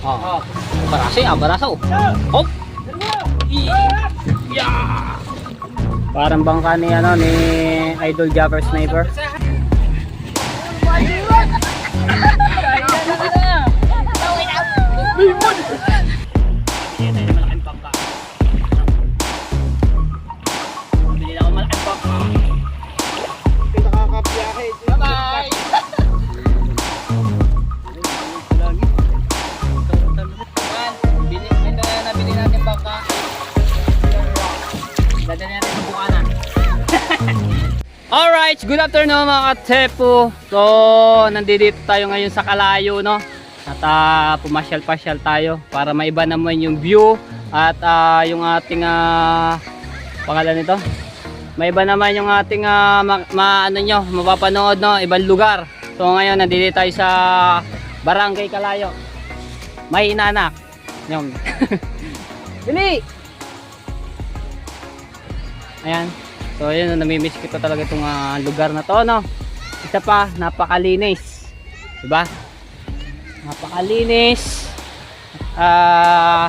Oh. Baraso. Hop. Yeah. Parang bangka ni ni Idol Japper Sniper. Alright, good afternoon mga katepo. So, nandito tayo ngayon sa Kalayo, no? At pumasyal-pasyal tayo para maiba naman yung view at yung ating pangalan nito. Maiba naman yung ating mapapanood, no? Ibang lugar. So, ngayon nandito tayo sa Barangay Kalayo. May inanak. Yun. Bili! Ayan. So ayun, namimiss ko talaga itong lugar na to, no? Isa pa, napakalinis. Diba? Napakalinis.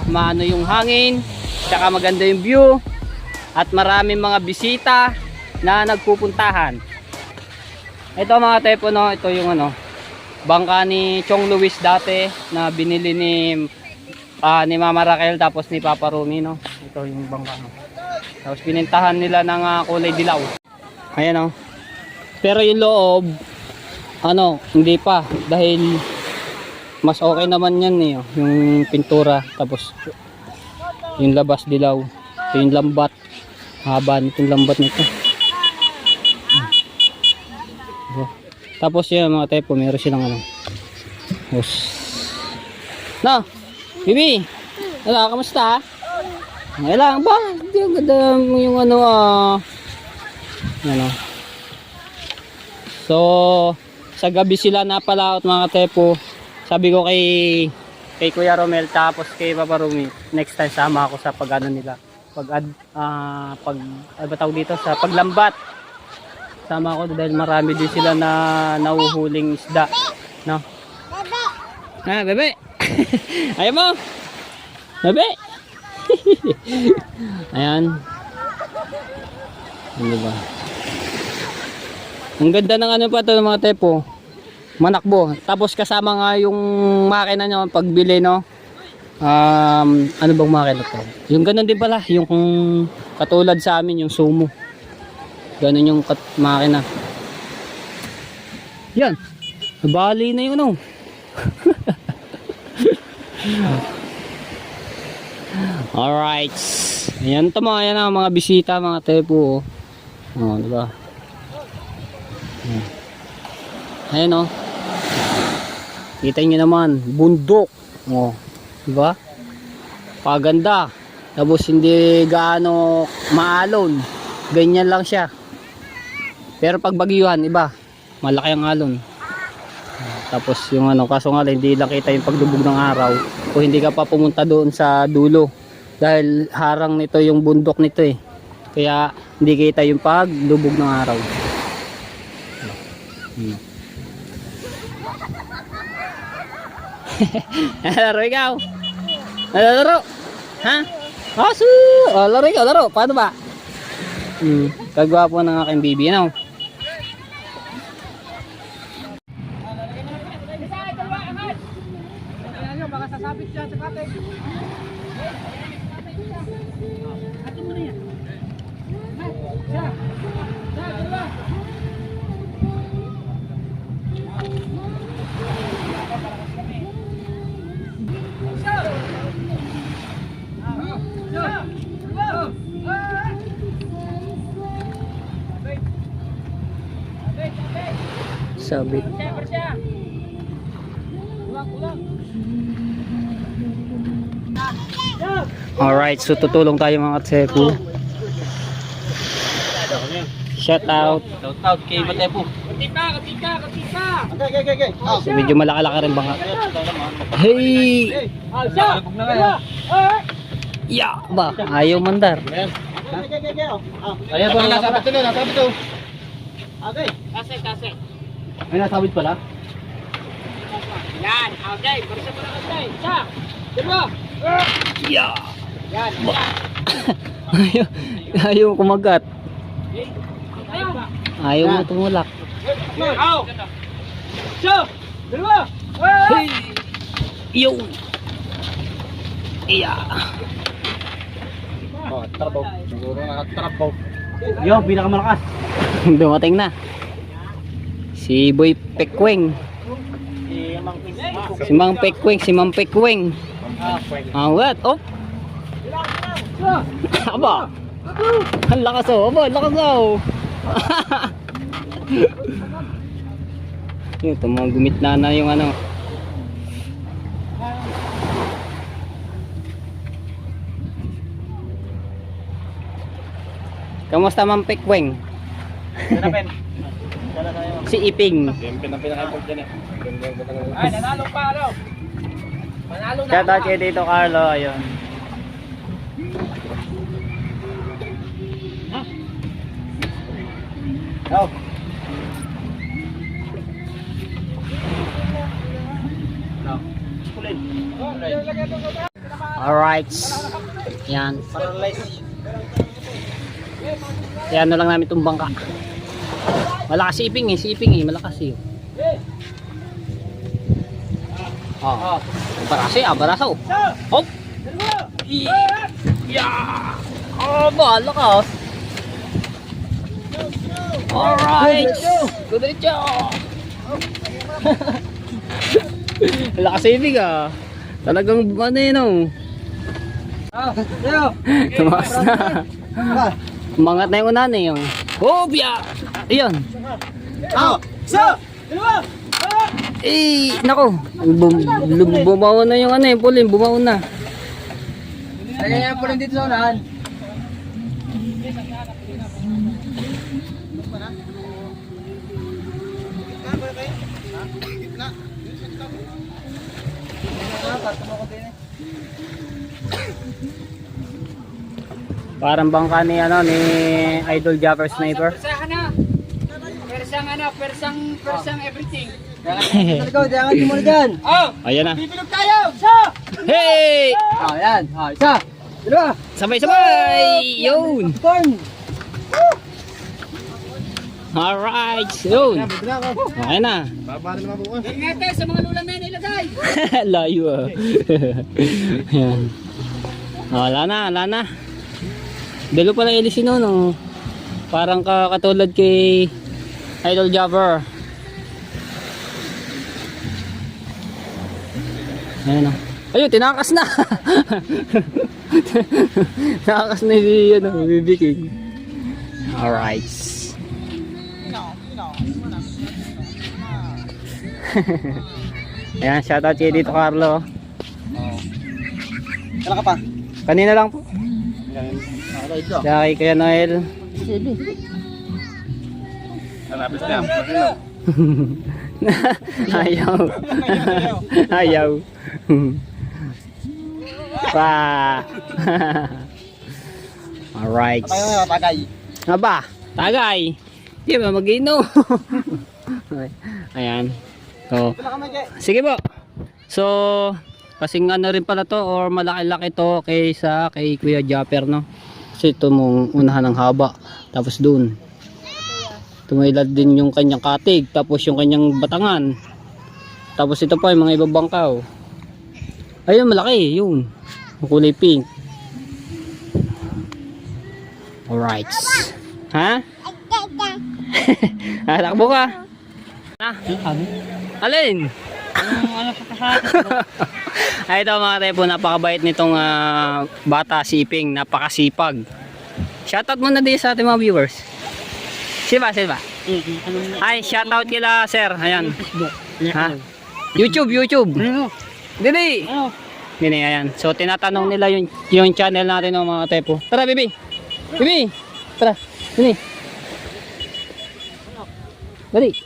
Maano yung hangin, tsaka maganda yung view, at maraming mga bisita na nagpupuntahan. Ito mga tepo, no? Ito yung bangka ni Chong Luis dati na binili ni Mama Raquel tapos ni Papa Rumi, no? Ito yung bangka, no? Tapos pinintahan nila ng kulay dilaw. Ayan, pero yung loob hindi pa, dahil mas okay naman yan yung pintura. Tapos yung labas dilaw. Ito yung lambat, haba nitong lambat nito. Tapos yun mga tepo, meron silang Bibi, kamusta? Kailangan ba? Hindi ang ganda yung So, sa gabi sila napalaot mga tepo. Sabi ko kay Kuya Romel tapos kay Papa Rumi, next time sama ako sa nila. Sa paglambat. Sama ako dahil marami din sila na nahuhuling isda, no? Bebe. Ayaw mo? Bebe. Ayan. Ano ba? Ang ganda ng pa ito mga tepo. Manakbo. Tapos kasama nga yung makina nyo pagbili, no? Ano bang makina to? Yung ganun din pala. Yung katulad sa amin, yung sumo. Ganun yung makina. Yan. Bali na yun, Alright. Ayan ito mga bisita mga tepo. Diba? Ayan kita nyo naman, bundok. Diba? Paganda. Tapos hindi gaano maalon. Ganyan lang siya. Pero pag bagyuhan, iba. Malaki ang alon. Tapos yung kaso nga hindi lang kita yung paglubog ng araw o hindi ka pa pumunta doon sa dulo dahil harang nito yung bundok nito kaya hindi kita yung paglubog ng araw. Laro ikaw? Laro? Ha? Laro ikaw, laro. Paano ba? Kagwapo ng aking bibi, Baka sasabit siya sa katig. Atin mo na yan. Siya. Dalawa. Sabit. Alright, so tutulong tayo mga tepo. Shout out. Shout out kay Matepo. Katika. Okay. So medyo malaki-laki rin baka. Hey! Ya, ba? Ayaw mandar. Ayan po, nasabit to. Okay. Kasek. Ay, nasabit pala? Yan, okay. Barsa mo na kasi. Sa. Dalawa. Yeah. Yan. Ayaw kumagat. Ayaw ba? Ayaw mo tumulak. Aw. So, dalawa. Hey! Yo! Yeah! Oh, trabaw. Siguro nakatrabaw. Yo, pinakamalakas. Dumating na. Si Boy Pekweng. Si Mang Pekweng. Si Mang Pekweng. What? Oh! Aba! Ang lakas oh! Aba! Ang lakas oh! Ito mga gumitna na yung ano. Kamusta Mang Pekweng? Si Iping. Pinakapag dyan eh. Ay, nanalo pa, ano? Manalo na. Shout out kay Tito Carlo, ayun. Oh. Alright. Yan. Kaya ano lang namin itong bangka. Malakas si Iping eh, malakas eh. Oh. Barasa oh. Hop. Yeah. Oh, malakas. Alright. Good job. Malakas si Iping ah. Talagang ano yun oh. Tumakas na. Umangat na yung unahan eh yung. Oh, biya! Ayan. Dalawa. Eh, nako. Bumaon na yung ano eh, Pauline, bumaon na. Ay, po rin dito sa unahan. Parang bangka ni ano ni Idol Japper Sniper. Persahan na. Persang everything. Jangan di muna dyan. Oh, Ayan na. bibilog tayo. Isa. Hey! Yan. Isa. Dalawa. Sabay-sabay! Yun! Corn. Alright! Yun! Okay na. Babari naman bukas. Ingatan sa mga lulang na yun ilagay. Layo ah. Ayan. Wala na. Dalo pala ilisin no. Parang katulad kay Idol Japper. Ayan o. Ayun, tinakas na. Tinakas na yung bibiking. Alright. Ayan, shoutout kay Dito Carlo. Kailan ka pa? Kanina lang po. Kaya kay Kuya Noel. Hanapis na. Ayaw. Pa. Alright. Tagay. Aba, tagay. Di ba mag-ino? Ayan. So, sige po. So, kasing ano rin pala to or malaki-laki to kay Kuya Japper no. Kasi ito mong unahan ng haba. Tapos dun. Tumailad din yung kanyang katig. Tapos yung kanyang batangan. Tapos ito pa yung mga ibang bangkaw. Ayun, malaki. Yun. Kulay pink. Alright. Ha? Takbo ka. Ha? Alin? Ay, ito mga tepo, napakabait nitong bata, si Iping, napakasipag. Shoutout muna din sa ating mga viewers. Sino ba? Ay, shoutout kila sir. Ayan. Ha? YouTube. Dili. Dili, ayan. So, tinatanong nila yung channel natin ng mga tepo. Tara, Bibi. Tara, dili.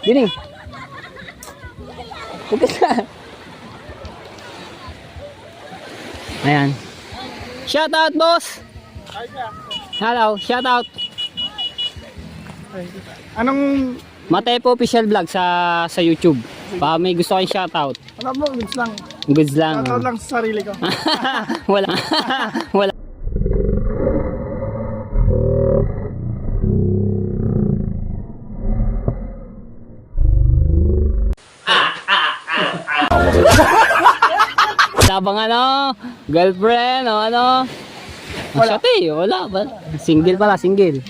Dili. Bukas na. Ayan. Shout out, boss. Hello, shout out. Anong... Matepo official vlog sa YouTube. Pa may gusto kayong shout out. Ano mo? Minutes lang. Goods lang. Shoutout lang sa sarili ko. Wala. Wala. Wala bang ano? Girlfriend o ano? Wala. Wala ba? Single pala, single.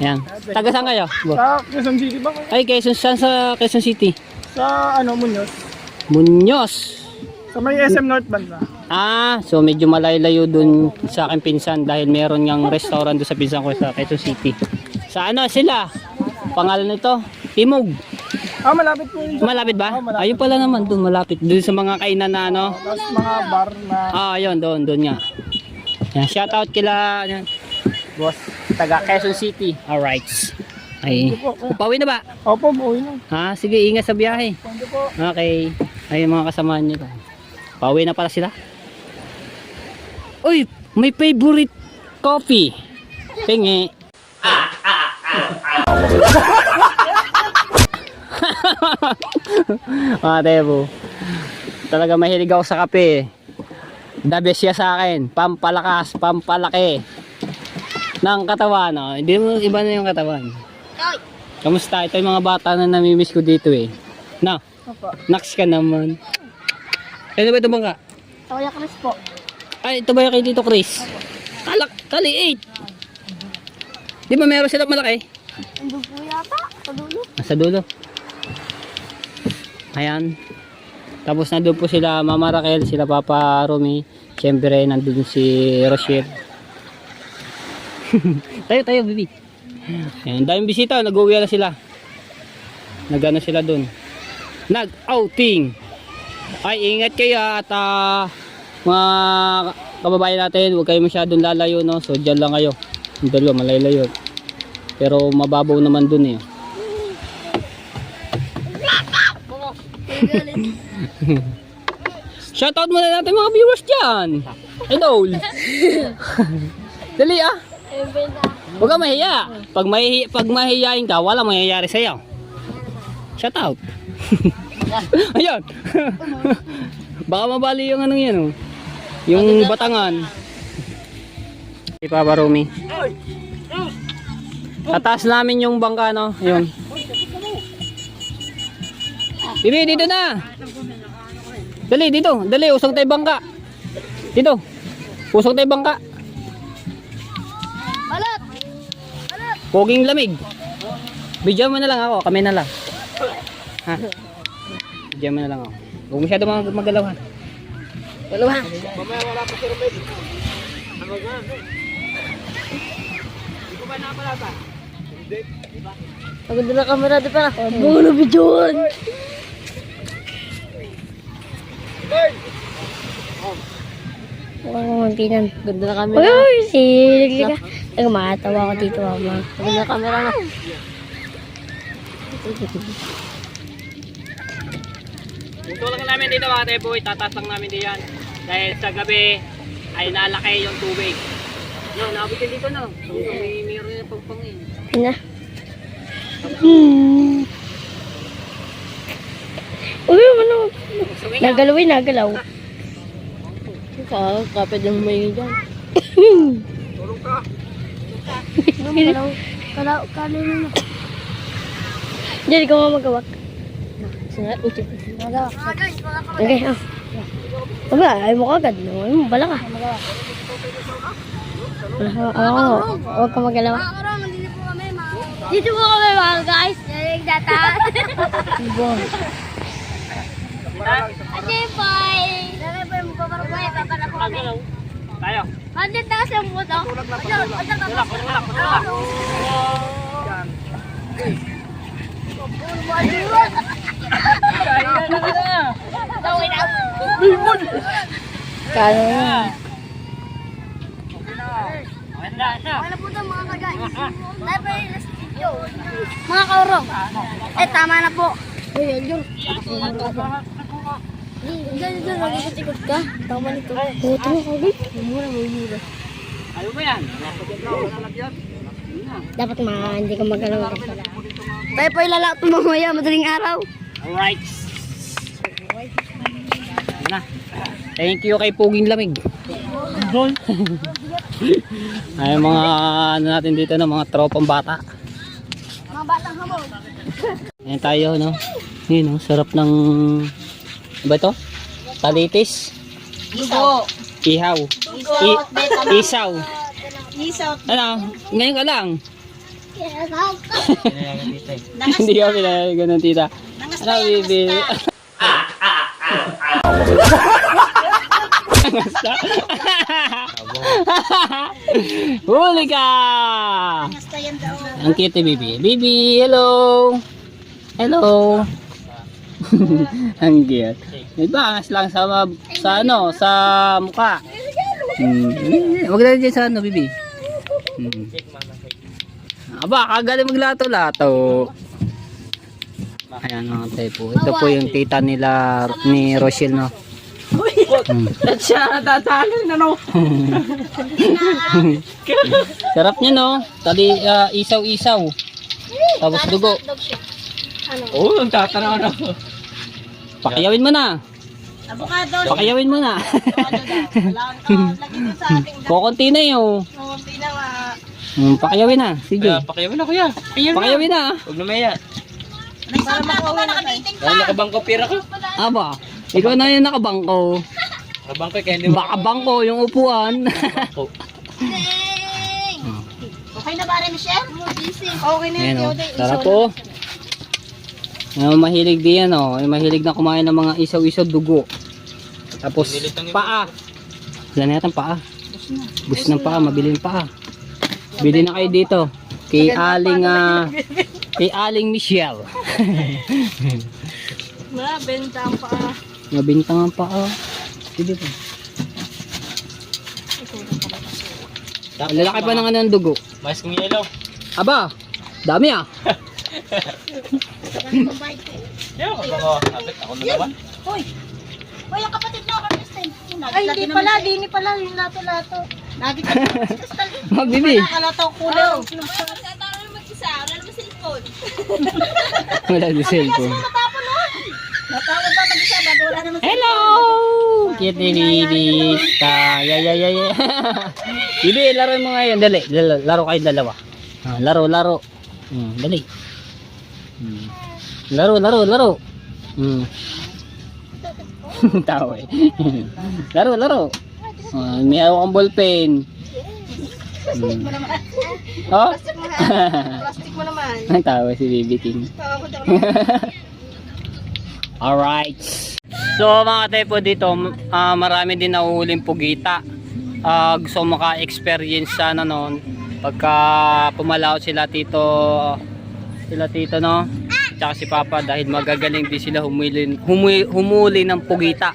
Yan. Taga saan kayo? Sa Quezon City ba? Ay, saan sa Quezon City? Sa ano, Muñoz. Muñoz. Sa may SM North banda. Ah, so medyo malayo dun sa aking pinsan dahil meron ngang restaurant doon sa pinsan ko sa Quezon City. Sa ano sila? Pangalan nito? Timog. Ah, malapit po yun. Malapit ba? Oh, malapit. Ayun pala naman doon, malapit. Doon sa mga kainan na ano. Tapos mga bar na... Ah, ayun, doon nga. Yan, shout out kila yan. Boss, taga Quezon City. Alright. Ay, pauwi na ba? Opo, buhay na. Ha, sige, ingat sa biyahe. Thank you po. Okay. Ayun mga kasamahan niyo. Pauwi na pala sila. Uy, may favorite coffee. Tingi. Mga tebo. Talaga mahilig ako sa kape. The best siya sa akin. Pampalakas, pampalaki ng katawan. No? Hindi mo iba na yung katawan. Kamusta? Ito yung mga bata na namimiss ko dito eh. Na, Opo. naks ka naman. Ano ba ito bangka? Kuya Chris po. Ay, ito ba yung kay Tito Chris? Kaliit. Di ba meron sila malaki? Andun po yata. Sa dulo. Nasa dulo. Ayan. Tapos nandun po sila Mama Raquel, sila Papa Romy. Siyempre nandun si Rochelle. tayo, baby. Ayan, daming bisita. Nag-uwi na sila. Nag-ano sila dun. Nag-outing. Ay, ingat kayo at mga kababayan natin, huwag kayo masyadong lalayo, no? So, dyan lang kayo. Yung dalawa, malalayo. Pero mababaw naman dun eh. Shoutout muna natin mga viewers dyan. Idol. Dali ah. Huwag ka mahiya. Pag mahihiyain ka, wala mangyayari sa'yo. Shoutout. Ayan. Baka mabali yung anong yan oh. Yung batangan. Si Papa Romy. Tataas namin yung bangka no. Yun. Bibi, dito na. Dali, dito. Dali, usong tayo bangka. Dito. Usong tayo bangka. Balat! Poging lamig. Bigyan mo na lang ako. Kami na lang. Ha? Bigyan mo na lang ako. Huwag masyado magalaw ha. Galaw ha. Pagod na kamera di pa. Bulo bidyon. Oh, tinan. Ganda na kamera. Uy, silig ka. Ay, matawa ko dito, mama. Ganda na kamera na. Tutulong namin dito mga teboy. Tatas lang namin diyan. Dahil sa gabi ay nalaki yung tubig. No, nabot din dito no. So, may meron yung pagpangin. Pina. Uy, ano? Nagalaw. Kapit ng may dyan. Tulong ka. Kanino na. Hindi ko magawak. Magawak. Okay, ah. Aba, ay mo kagad. No? Bala ka. Oo, huwag ka magalaw. Dito po kami mga guys. Nagdata. Ate boy. Ate boy, magpaparuboy. Papala po kami. Tayo. 100,000 po to. Kano na? Wala po ito mga guys. Mga kaurong. Tama na po. Uy, yun. Diyan, nagkikot ka. Tama nito. Puto mo, kagay. Mura. Ayaw mo yan. Dapat hindi ka magalaw. Tayo po ilala ito mamaya, madaling araw. Alright. Ano na? Thank you kay Puging Lamig. Ay mga ano natin dito no, mga tropang bata. Mga batang hamon. Ayan tayo no. Yun no, sarap ng ano ba ito? Talitis. Dugo. Ihaw. Isaw. Isaw. Ano? Ngayon ka lang. Nangas Hindi kami na ganun tita. Nangas Ano bibi? Huli ka! Basta yan daw. Ang cute ni Bibi. Bibi, hello! Hello! Ang cute. May bangas lang sa ano, sa mukha. Huwag na dyan sa ano, Bibi. Aba, kagaling maglato-lato. Ayan mga tepo. Ito po yung tita nila ni Rochelle, no? At siya tatalo na no. Sarap niya, no? Tali, isaw-isaw. Tapos dugo. Oo, ang tatanaw na. Pakiyawin mo na. Avocado. Pakiyawin mo na. Lagi mo sa ating Kukunti na yun. konti na nga. Pakiyawin na. Sige. Pakiyawan na kuya. Pakiyawin na. Huwag na maya. Para makuha na nakadating Dahil nakabangko pira ko. Aba, ikaw na yung nakabangko. Nakabangko kaya hindi mo. Baka bangko yung upuan. Bangko. Okay na ba rin, Michelle? Okay na Ayan yun. o. Sarap po. Yung mahilig din yan o. Yung mahilig na kumain ng mga isaw-isaw dugo. Tapos paa. Wala na yata ang paa. Bus ng paa, mabili ng paa. Bili na kayo dito. Kay Aling Michelle. Benta ang paa. Mabintang ang paa. Sige po. Lalaki pa ng ano ng dugo. Mais kong yelo. Aba, dami ah. Yo, ako. Abit ako na naman. Hoy! Hoy, ang kapatid na ako, Kristen. Ay, hindi pala. Hindi pala. Yung lato-lato. Lagi ka na. Oh, Bibi. Nakalataw kulo. Wala di cellphone. Natapon no? Natawag pa mag-isa bago wala naman. Hello! Cute ni Bibi. Yeah. Bibi, laro mo ngayon. Dali, laro kayo dalawa. Laro. Dali. Laro. Tawa eh. Laro. May hawak kang ballpen. Oh? Plastic mo naman. Ang tawa si Bibi King. Tawag ko Alright. So mga tepo dito, marami din nahuhuling pugita. Gusto ko maka-experience sana noon pagka pumalaot sila tito no, tsaka si Papa, dahil magagaling din sila humuli ng pugita,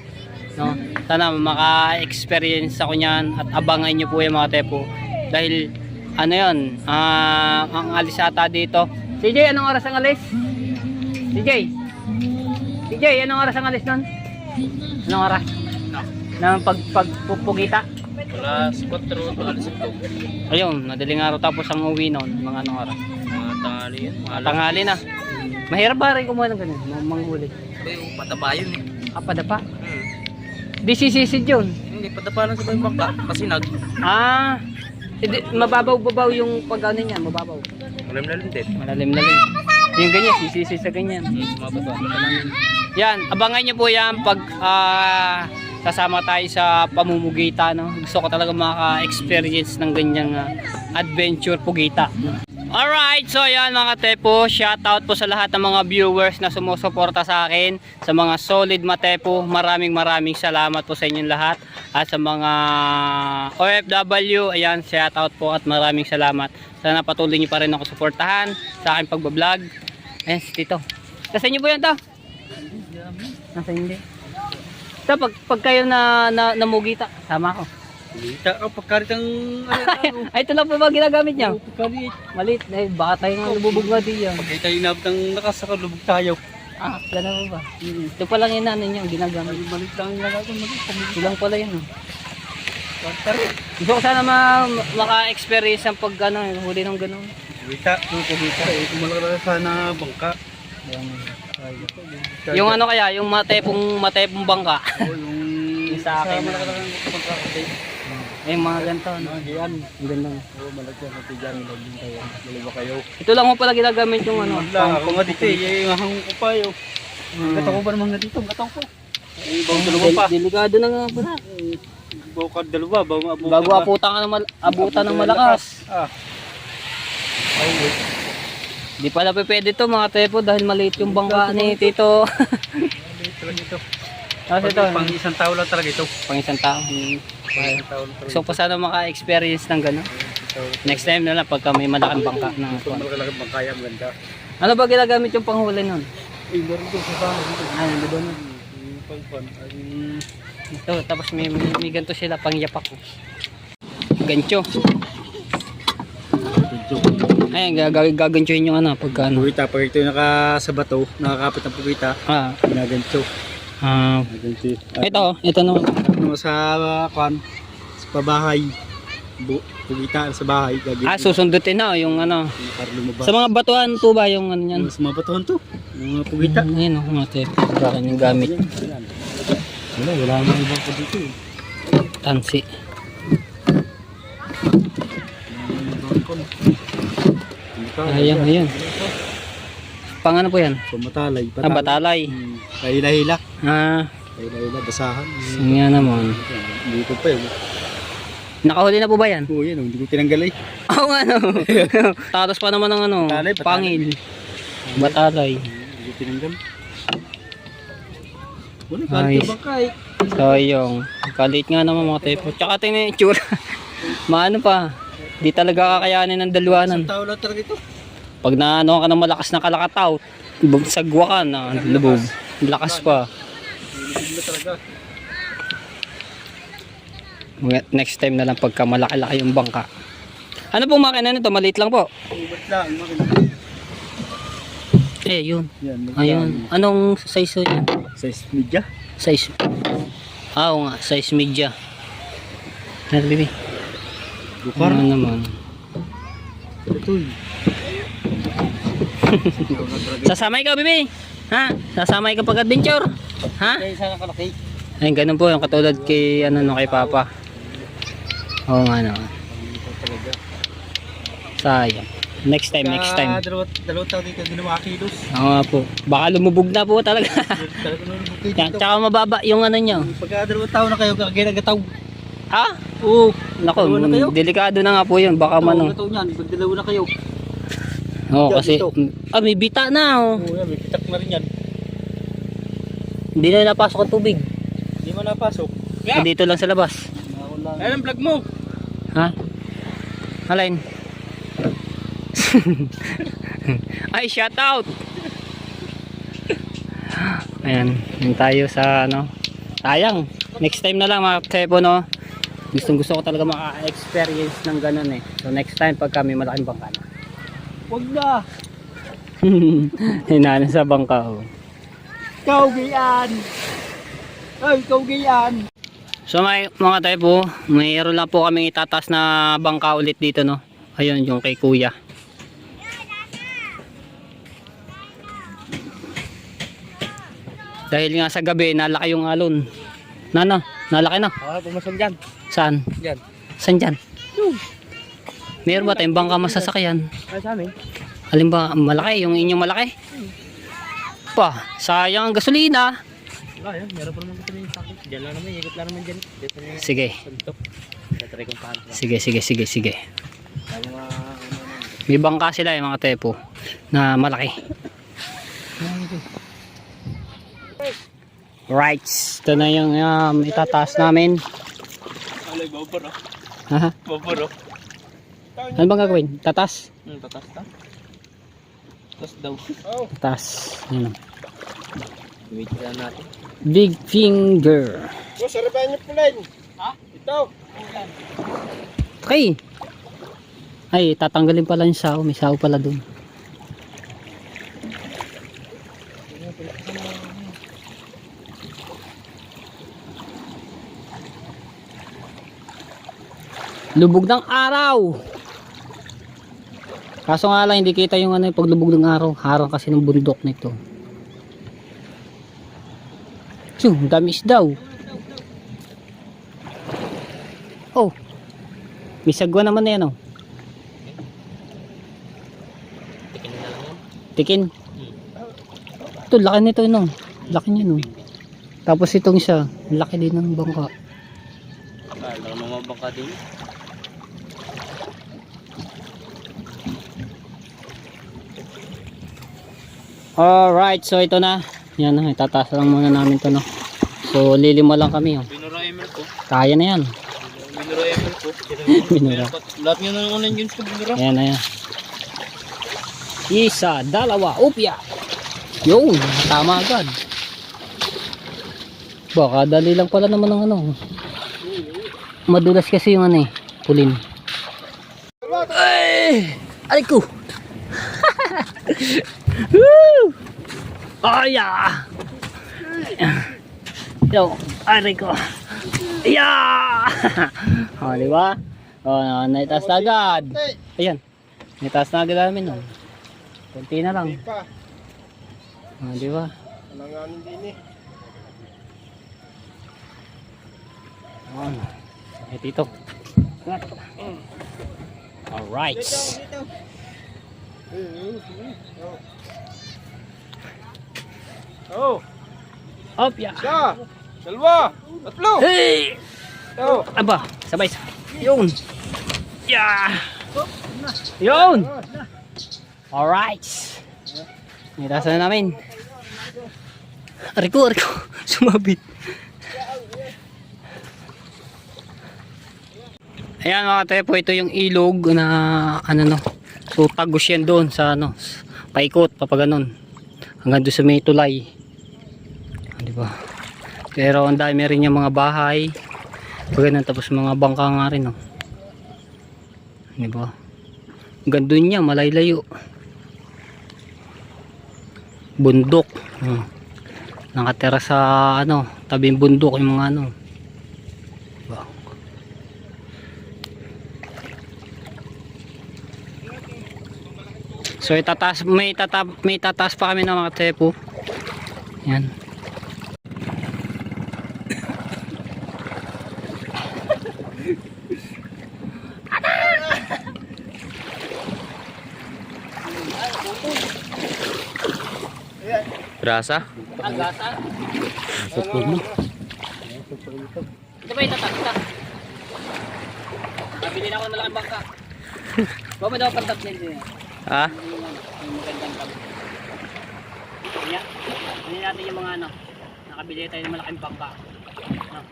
no. Sana maka-experience ako niyan at abangan nyo po yung mga tepo, dahil ano yun, ang alis ata dito. CJ, anong oras ang alis? CJ, anong oras ang alis nun? Anong oras? Ng pagpupugita? Alas 4, alas 5. Ayun, madaling araw, tapos ang uwi nun, mga anong oras? Mga tangali yun. Tanghali na. Mahirap ba rin kumuha ng ganun? Manghuli. Pataba yun eh. Padapa? Di sisisid yun. Hindi, pataba lang sa buhay bangka. Kasi Mababaw-babaw yung pag ano niya, mababaw. malalim din. Malalim. Yung ganyan, sisisid sa ganyan. Mababa. Yan, abangan nyo po yan pag kasama tayo sa pamumugita, no? Gusto ko talaga maka-experience ng ganyang adventure pugita. Alright, so yan mga tepo, shoutout po sa lahat ng mga viewers na sumusuporta sa akin, sa mga solid matepo. Maraming salamat po sa inyong lahat. At sa mga OFW, ayan, shoutout po at maraming salamat. Sana patuloy nyo pa rin ako suportahan sa aking pagbablog. Ayan si Tito. Nasa inyo po yan to? Nasa hindi. So pag kayo namugita, sama ako. Kita ka pagkarit ang Ay, ito lang po ba ginagamit niya? pagkarit. Malit, dahil baka tayo nga lububog nga di yan. Pagkita yung nabot ang lakas sa lubog tayo. Gano'n ba? Ito pa lang yung nanin niya, ginagamit. Malit lang yung nagagawa. Ilang pala yun. Gusto ko sana maka-experience ang pag huli ng gano'n. Kita. Kita. Kumalala sana bangka. Yung ano kaya, yung matepong bangka. Yung sa akin. Eh, mga ganito, no? Diyan. Ang ganda. Oo, malagyan natin dyan. Malagyan kayo. Dalawa kayo. Ito lang mo pala ginagamit yung ano. Wala, ako nga dito eh. Mahang ko pa yun. Gatong ko ba naman nga dito? Gatong ko. Eh, bawang dalawa pa. Delikado na nga pala. Bawang ka dalawa. Bago abutan ng malakas. Ah. Di pala pwede to mga tepo dahil maliit yung bangka ni Tito. Maliit talaga ito. Kasi ito, Pang isang tao lang talaga ito. pang isang tao. Pang isang tao lang talaga. So pa sana maka-experience ng gano'n. Next time na lang pagka may malaking bangka na. Ito malaking bangkaya. Maganda. Ano ba ginagamit yung panghuli nun? Eh, meron doon sa bahay dito. Ano ba doon? Pangpan. Ito, tapos may ganito sila pang yapak. Gancho. Ayan, gaganchohin yung ano pagka ano. Pugita. Pag ito yung sa bato, nakakapit ng pugita, Ah, ginagancho. Ginagancho. ito naman. Ano sa sa pabahay. Pugita sa bahay. Susundutin na yung ano. Para lumabas. Sa mga batuhan po ba yung ano yan? Sa mga batuhan to. Yung mga pugita. Ayun o, mga tepo. Bakit yung gamit? Wala naman ibang po dito eh. Tansi. Ayun. Pang ano po yan? Pamatalay. Batalay. Kahila-hila. Kahila-hila, basahan. nga naman. Dito pa yun. Nakahuli na po ba yan? Oo yan, hindi ko tinanggal eh. Oo nga no. Tatas pa naman ng ano, Batalay. pangil. Batalay. Hindi ko tinanggal. Wala, Ay. kahit yung bangkay. So yung, kalit nga naman mga tepo. Tsaka tingnan yung itsura. Maano pa. Di talaga kakayanin ng dalawanan. Isang tao lang talaga ito. Pag naano ka ng malakas na kalakataw, sagwa ka na, lubog. Lakas pa. Hindi na talaga. Next time na lang pagka malaki-laki yung bangka. Ano pong makina nito? Maliit lang po. Ubat lang. Eh, yun. Yan. Ayun. Anong size yun? Size media. Size. Oo nga, size media. Ano, baby? Bukar. Ano naman? Ito eh. Sasamay ka, baby? Ha? Sasamay ka pag-adventure? Ha? Kaya sana kalaki. Ayun, ganun po yung katulad kay, ano, no, kay Papa. Oo nga naman. Sayang. Next time. Dalawang tao dito, hindi na makakilos. Oo nga po. Baka lumubog na po talaga. Talaga nung bukid dito. Tsaka mababa yung ano nyo. Pagka dalawang tao na kayo, kakagataw. Ha? Oo. Naku, Dalawa na kayo? delikado na nga po yun. Baka Dalawang manong. tao niyan, pag dalawa na kayo. Oo, Yan, kasi, dito. may bita na, oh. Oo yan, may pitak na rin yan. Hindi na napasok ang tubig. Hindi mo napasok. Dito lang sa labas. Ayan ang vlog mo. Ha? Alin? Ay, shout out! Ayan, yun tayo sa ano. Sayang. Next time na lang mga tepo, no. Gusto ko talaga maka-experience ng ganun eh. So next time pag kami malaking bangka na. Huwag na. Hinana sa bangka, oh. Ikaw gayaan. Ay, ikaw gayaan. So mga tepo, mayroon lang po kaming itatas na bangka ulit dito, no. Ayun, yung kay kuya. Dahil nga sa gabi, nalaki yung alon. Nalaki na. Pumasok dyan. Saan? Dyan. Saan dyan? Meron ba tayong bangka masasakyan? Ay, sa amin. Alin ba, malaki? Yung inyong malaki? Pa, sayang ang gasolina. Wala yan, meron pa naman gusto yung sakit. Diyan lang naman, ikot lang naman dyan. Dito na yung Sige. suntok. Tatry kong paano. Sige. May bangka sila mga tepo na malaki. Right, ito na yung itataas namin. Alay, babor oh. Ha? Babor oh. Ano bang gagawin? Tatas? Tatas ta. Tatas daw. Tatas. Yun. Wait lang natin. Big finger. Sarabayan niyo pulay. Ha? Ito. Okay. Ay, tatanggalin pala yung sao. May sao pala dun. Lubog ng araw. Kaso nga lang hindi kita yung ano, paglubog ng araw. Harang kasi ng bundok na ito. Damis daw. Oh. May sagwa naman na yan oh. Tikin. Ito, laki nito no. Laki niya no. Tapos itong isa, laki din ng bangka. Akala ko mga bangka din. Alright, so ito na. Yan na, itataas lang muna namin to no. So lilima lang kami oh. Binura ML ko. Kaya na yan. Binura ML ko. Binura. Lahat nga na online games ko binura. Ayan na yan. Isa, dalawa, upya. Yun, tama agad. Baka dali lang pala naman ng ano. Madulas kasi yung ano eh, pulin. Ay! Aray ko! Woo! Aya! Yo, aray ko. Yeah! O, di ba? O, naitaas na agad. Ayan. Naitaas na agad namin. O. Kunti na lang. O, di ba? Alanganin din eh. On. Eh, dito. Alright. Oh, Up, ya. isa, dalawa, tatlo. Hey! Oh, Aba, sabay. Yun. Yeah. Yun. Alright. Nitasan na namin. Ariko. Sumabit. Ayan mga tepo, ito yung ilog na ano no. So tagos yan doon sa ano, paikot papaganon. Hanggang doon sa may tulay. Di ba? Pero ang dami rin yung mga bahay. Pagano'n, tapos mga bangka nga rin no. Di ba? Hanggang doon niya, malaylayo. Bundok. Nakatira sa ano, tabing bundok yung mga ano. Diba? So itataas, may tataas pa kami ng mga tepo. Yan. Grasa? Ang gasa? Ito ba itataas ito? Nabili na ako ng malaking bangka. Bawa mo daw pantat din. Ha? Yung magandang tabi. Yan. Hindi natin yung mga ano. Nakabili tayo ng malaking bangka. No.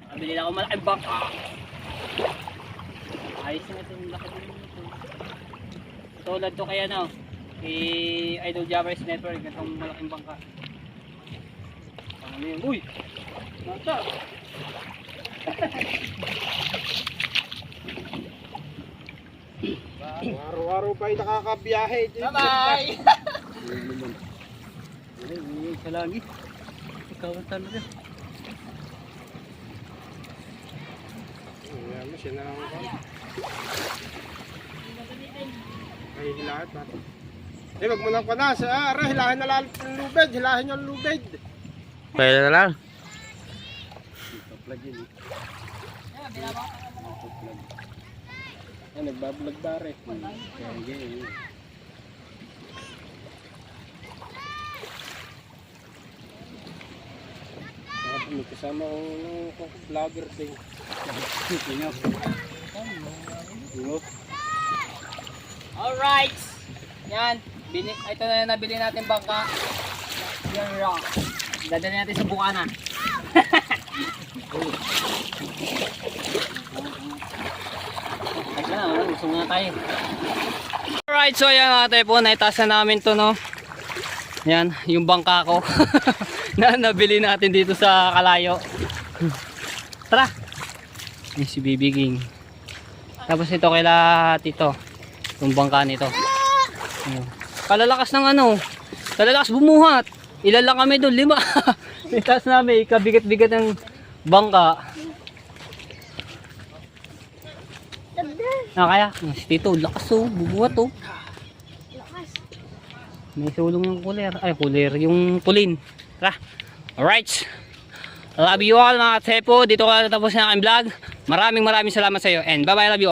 Nakabili na ako ng malaking bangka. Ayos na ito yung laki din ito. Tulad to kaya no. Kay Idol Jabbers Network. Itong malaking bangka. Ano yun? Uy! Nata! Araw-araw pa yung nakakabiyahe. Bye-bye! Sa langit. Ikaw ang talaga. Ayan mo, siya na lang ako. Ay, hilahat natin. Eh, wag mo nang panas. Ara, hilahin na lang ang lubid. Hilahin yung lubid. Pwede na lang. Plug in. Nagbablog pare. Kaya ganyan. May kasama ko vlogger din. Alright! Yan. Ito na yung nabili natin bangka. Yan rock. Dadali natin sa bukana. Ayos na, gusto muna tayo. Alright, so yan mga tepo, naitaas na namin to no. Yan, yung bangka ko na nabili natin dito sa Kalayo. Tara! Yung si BB King. Tapos ito kaila tito. Yung bangka nito. Kalalakas ng ano. Kalalakas bumuhat. Ilan lang kami doon, 5. Itaas namin, kabigat-bigat ng bangka. Kaya, si Tito, lakas oh, bubuhat oh. May sulong yung cooler, ay cooler, yung pulin. Tara, alright. Love you all mga Tepo. Dito ko na tapos na aking vlog. Maraming salamat sa iyo. And bye bye, love you all.